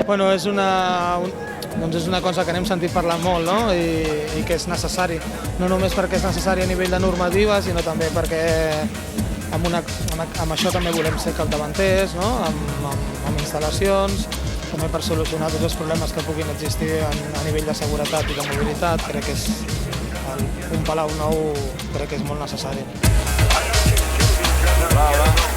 Bueno, és una cosa que n'hem sentit parlar molt, no? I que és necessari. No només perquè és necessari a nivell de normativa, sinó també perquè amb això també volem ser capdavanters, no? Amb instal·lacions, també per solucionar tots els problemes que puguin existir a nivell de seguretat i de mobilitat. Crec que un Palau nou crec que és molt necessari. Brava.